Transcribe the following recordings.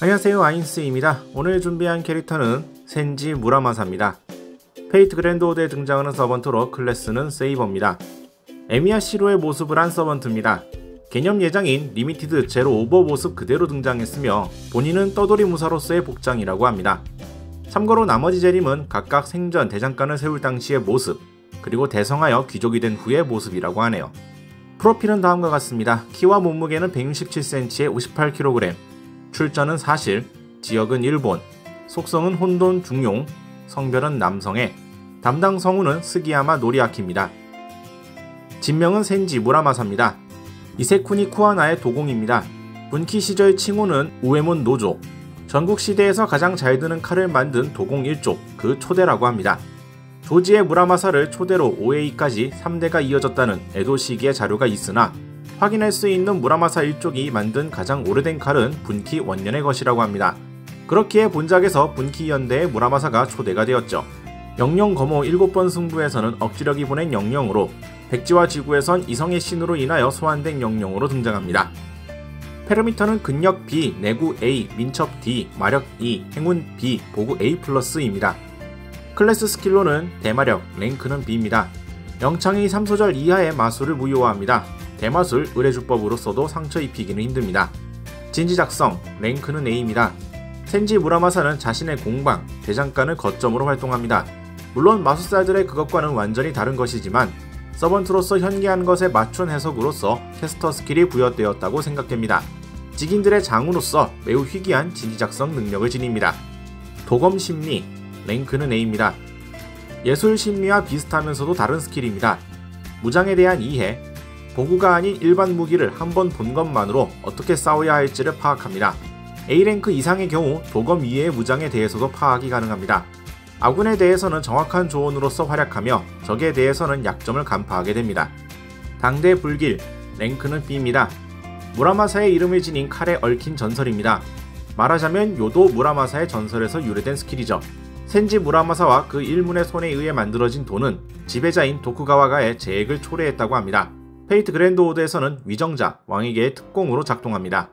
안녕하세요, 아인스입니다. 오늘 준비한 캐릭터는 센지 무라마사입니다. 페이트 그랜드 오드에 등장하는 서번트로 클래스는 세이버입니다. 에미야 시로의 모습을 한 서번트입니다. 개념 예장인 리미티드 제로 오버 모습 그대로 등장했으며 본인은 떠돌이 무사로서의 복장이라고 합니다. 참고로 나머지 재림은 각각 생전 대장간을 세울 당시의 모습, 그리고 대성하여 귀족이 된 후의 모습이라고 하네요. 프로필은 다음과 같습니다. 키와 몸무게는 167cm에 58kg, 출전은 사실, 지역은 일본, 속성은 혼돈 중용, 성별은 남성애, 담당 성우는 스기야마 노리아키입니다. 진명은 센지 무라마사입니다. 이세쿠니 쿠와나의 도공입니다. 분키 시절 칭호는 우에몬 노조, 전국시대에서 가장 잘 드는 칼을 만든 도공 1족, 그 초대라고 합니다. 조지의 무라마사를 초대로 5A까지 3대가 이어졌다는 에도 시기의 자료가 있으나 확인할 수 있는 무라마사 1족이 만든 가장 오래된 칼은 분키 원년의 것이라고 합니다. 그렇기에 본작에서 분키 연대의 무라마사가 초대가 되었죠. 영영 거모 7번 승부에서는 억지력이 보낸 영영으로, 백지와 지구에선 이성의 신으로 인하여 소환된 영영으로 등장합니다. 페르미터는 근력 B, 내구 A, 민첩 D, 마력 E, 행운 B, 보구 A+입니다. 클래스 스킬로는 대마력, 랭크는 B입니다. 영창이 3소절 이하의 마술을 무효화합니다. 대마술, 의뢰주법으로 써도 상처 입히기는 힘듭니다. 진지작성, 랭크는 A입니다. 센지 무라마사는 자신의 공방, 대장간을 거점으로 활동합니다. 물론 마술사들의 그것과는 완전히 다른 것이지만 서번트로서 현기한 것에 맞춘 해석으로서 캐스터 스킬이 부여되었다고 생각됩니다. 직인들의 장우로서 매우 희귀한 진지작성 능력을 지닙니다. 도검심리, 랭크는 A입니다. 예술심리와 비슷하면서도 다른 스킬입니다. 무장에 대한 이해, 보구가 아닌 일반 무기를 한번 본 것만으로 어떻게 싸워야 할지를 파악합니다. A랭크 이상의 경우 도검 이외의 무장에 대해서도 파악이 가능합니다. 아군에 대해서는 정확한 조언으로서 활약하며 적에 대해서는 약점을 간파하게 됩니다. 당대 불길, 랭크는 B입니다. 무라마사의 이름을 지닌 칼에 얽힌 전설입니다. 말하자면 요도 무라마사의 전설에서 유래된 스킬이죠. 센지 무라마사와 그 일문의 손에 의해 만들어진 도는 지배자인 도쿠가와가의 재액을 초래했다고 합니다. 페이트 그랜드 오드에서는 위정자, 왕에게의 특공으로 작동합니다.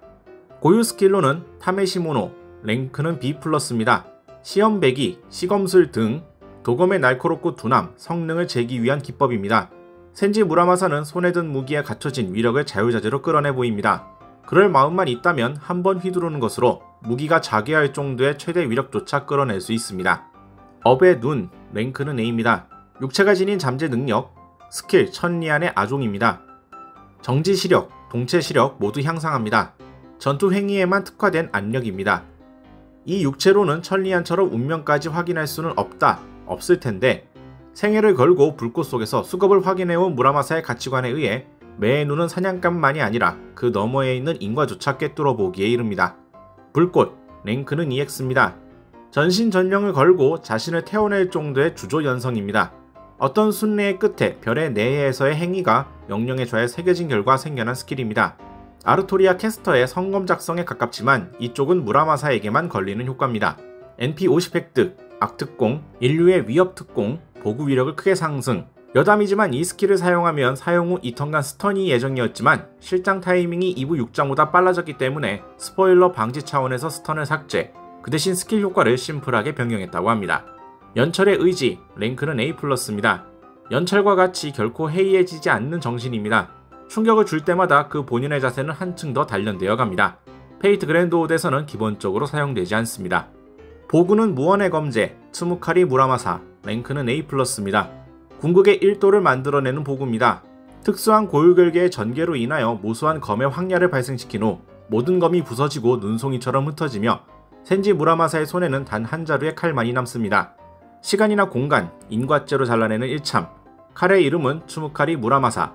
고유 스킬로는 타메시모노, 랭크는 B+입니다. 시험배기, 시검술 등 도검의 날카롭고 둔함, 성능을 재기 위한 기법입니다. 센지 무라마사는 손에 든 무기에 갖춰진 위력을 자유자재로 끌어내 보입니다. 그럴 마음만 있다면 한번 휘두르는 것으로 무기가 자괴할 정도의 최대 위력조차 끌어낼 수 있습니다. 업의 눈, 랭크는 A입니다. 육체가 지닌 잠재 능력, 스킬 천리안의 아종입니다. 정지 시력, 동체 시력 모두 향상합니다. 전투 행위에만 특화된 안력입니다. 이 육체로는 천리안처럼 운명까지 확인할 수는 없을 텐데 생애를 걸고 불꽃 속에서 수겁을 확인해온 무라마사의 가치관에 의해 매의 눈은 사냥감만이 아니라 그 너머에 있는 인과조차 꿰뚫어 보기에 이릅니다. 불꽃, 랭크는 EX입니다. 전신전령을 걸고 자신을 태워낼 정도의 주조연성입니다. 어떤 순례의 끝에 별의 내해에서의 행위가 영령의 좌에 새겨진 결과 생겨난 스킬입니다. 아르토리아 캐스터의 성검 작성에 가깝지만 이쪽은 무라마사에게만 걸리는 효과입니다. NP 50 획득, 악특공, 인류의 위협특공, 보구 위력을 크게 상승. 여담이지만 이 스킬을 사용하면 사용 후 2턴간 스턴이 예정이었지만 실장 타이밍이 2부 6장보다 빨라졌기 때문에 스포일러 방지 차원에서 스턴을 삭제, 그 대신 스킬 효과를 심플하게 변경했다고 합니다. 연철의 의지, 랭크는 A+입니다. 연철과 같이 결코 해이해지지 않는 정신입니다. 충격을 줄 때마다 그 본인의 자세는 한층 더 단련되어 갑니다. 페이트 그랜드 오드에서는 기본적으로 사용되지 않습니다. 보구는 무언의 검제, tsumukari 무라마사, 랭크는 A+입니다. 궁극의 1도를 만들어내는 보구입니다. 특수한 고유결계의 전개로 인하여 무수한 검의 황야를 발생시킨 후 모든 검이 부서지고 눈송이처럼 흩어지며 센지 무라마사의 손에는 단 한 자루의 칼만이 남습니다. 시간이나 공간, 인과죄로 잘라내는 일참. 칼의 이름은 tsumukari 무라마사.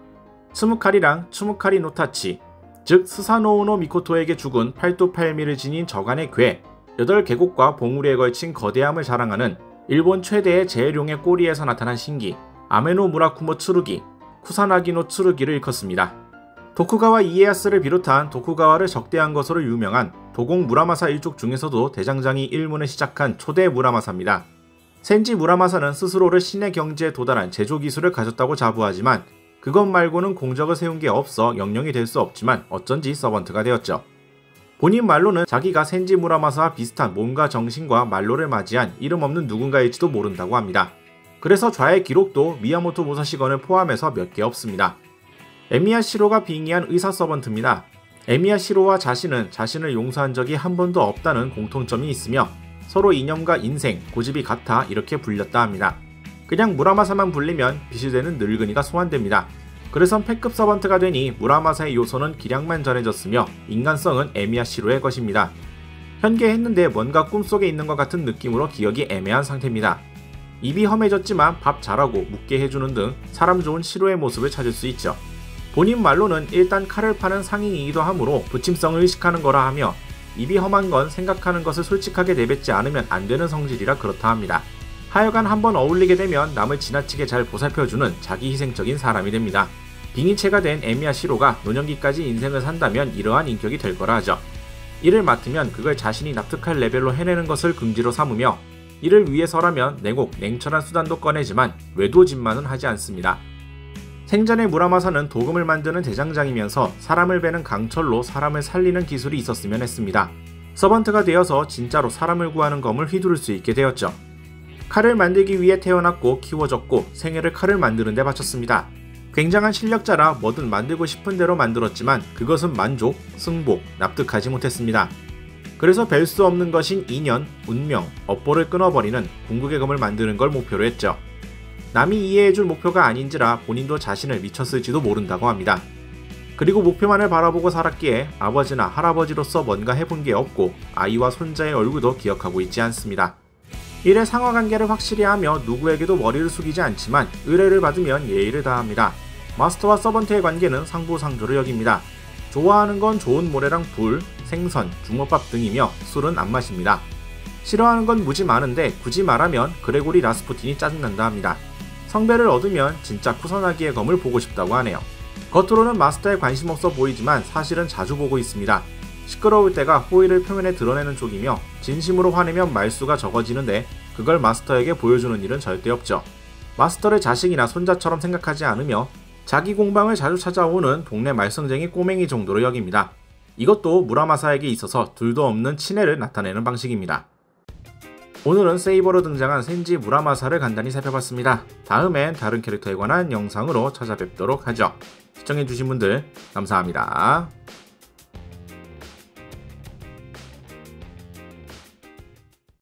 tsumu카리랑 추무카리 노타치, 즉 스사노우노 미코토에게 죽은 팔두팔미를 지닌 저간의 괴, 8계곡과 봉우리에 걸친 거대함을 자랑하는 일본 최대의 제일용의 꼬리에서 나타난 신기, 아메노 무라쿠모 츠루기, 쿠사나기노 츠루기를 일컫습니다. 도쿠가와 이에야스를 비롯한 도쿠가와를 적대한 것으로 유명한 도공 무라마사 일족 중에서도 대장장이 일문을 시작한 초대 무라마사입니다. 센지 무라마사는 스스로를 신의 경지에 도달한 제조기술을 가졌다고 자부하지만 그것 말고는 공적을 세운 게 없어 영령이 될 수 없지만 어쩐지 서번트가 되었죠. 본인 말로는 자기가 센지 무라마사와 비슷한 몸과 정신과 말로를 맞이한 이름 없는 누군가일지도 모른다고 합니다. 그래서 좌의 기록도 미야모토 무사시건을 포함해서 몇 개 없습니다. 에미야 시로가 빙의한 의사 서번트입니다. 에미야 시로와 자신은 자신을 용서한 적이 한 번도 없다는 공통점이 있으며 서로 이념과 인생, 고집이 같아 이렇게 불렸다 합니다. 그냥 무라마사만 불리면 빛이 되는 늙은이가 소환됩니다. 그래서 패급 서번트가 되니 무라마사의 요소는 기량만 전해졌으며 인간성은 에미야 시로의 것입니다. 현계했는데 뭔가 꿈속에 있는 것 같은 느낌으로 기억이 애매한 상태입니다. 입이 험해졌지만 밥 잘하고 묵게 해주는 등 사람 좋은 시로의 모습을 찾을 수 있죠. 본인 말로는 일단 칼을 파는 상인이기도 하므로 부침성을 의식하는 거라 하며 입이 험한 건 생각하는 것을 솔직하게 내뱉지 않으면 안 되는 성질이라 그렇다 합니다. 하여간 한번 어울리게 되면 남을 지나치게 잘 보살펴주는 자기 희생적인 사람이 됩니다. 빙의체가 된 에미야 시로가 노년기까지 인생을 산다면 이러한 인격이 될 거라 하죠. 이를 맡으면 그걸 자신이 납득할 레벨로 해내는 것을 긍지로 삼으며 이를 위해서라면 냉혹, 냉철한 수단도 꺼내지만 외도짓만은 하지 않습니다. 생전에 무라마사는 도금을 만드는 대장장이면서 사람을 베는 강철로 사람을 살리는 기술이 있었으면 했습니다. 서번트가 되어서 진짜로 사람을 구하는 검을 휘두를 수 있게 되었죠. 칼을 만들기 위해 태어났고 키워졌고 생애를 칼을 만드는 데 바쳤습니다. 굉장한 실력자라 뭐든 만들고 싶은 대로 만들었지만 그것은 만족, 승복, 납득하지 못했습니다. 그래서 뵐 수 없는 것인 인연, 운명, 업보를 끊어버리는 궁극의 검을 만드는 걸 목표로 했죠. 남이 이해해줄 목표가 아닌지라 본인도 자신을 미쳤을지도 모른다고 합니다. 그리고 목표만을 바라보고 살았기에 아버지나 할아버지로서 뭔가 해본 게 없고 아이와 손자의 얼굴도 기억하고 있지 않습니다. 이래 상하관계를 확실히 하며 누구에게도 머리를 숙이지 않지만 의뢰를 받으면 예의를 다합니다. 마스터와 서번트의 관계는 상부상조로 여깁니다. 좋아하는 건 좋은 모래랑 불, 생선, 중어밥 등이며 술은 안 마십니다. 싫어하는 건 무지 많은데 굳이 말하면 그레고리 라스푸틴이 짜증난다 합니다. 성배를 얻으면 진짜 쿠서나기의 검을 보고 싶다고 하네요. 겉으로는 마스터에 관심 없어 보이지만 사실은 자주 보고 있습니다. 시끄러울 때가 호의를 표면에 드러내는 쪽이며 진심으로 화내면 말수가 적어지는데 그걸 마스터에게 보여주는 일은 절대 없죠. 마스터를 자식이나 손자처럼 생각하지 않으며 자기 공방을 자주 찾아오는 동네 말썽쟁이 꼬맹이 정도로 여깁니다. 이것도 무라마사에게 있어서 둘도 없는 친애를 나타내는 방식입니다. 오늘은 세이버로 등장한 센지 무라마사를 간단히 살펴봤습니다. 다음엔 다른 캐릭터에 관한 영상으로 찾아뵙도록 하죠. 시청해주신 분들 감사합니다.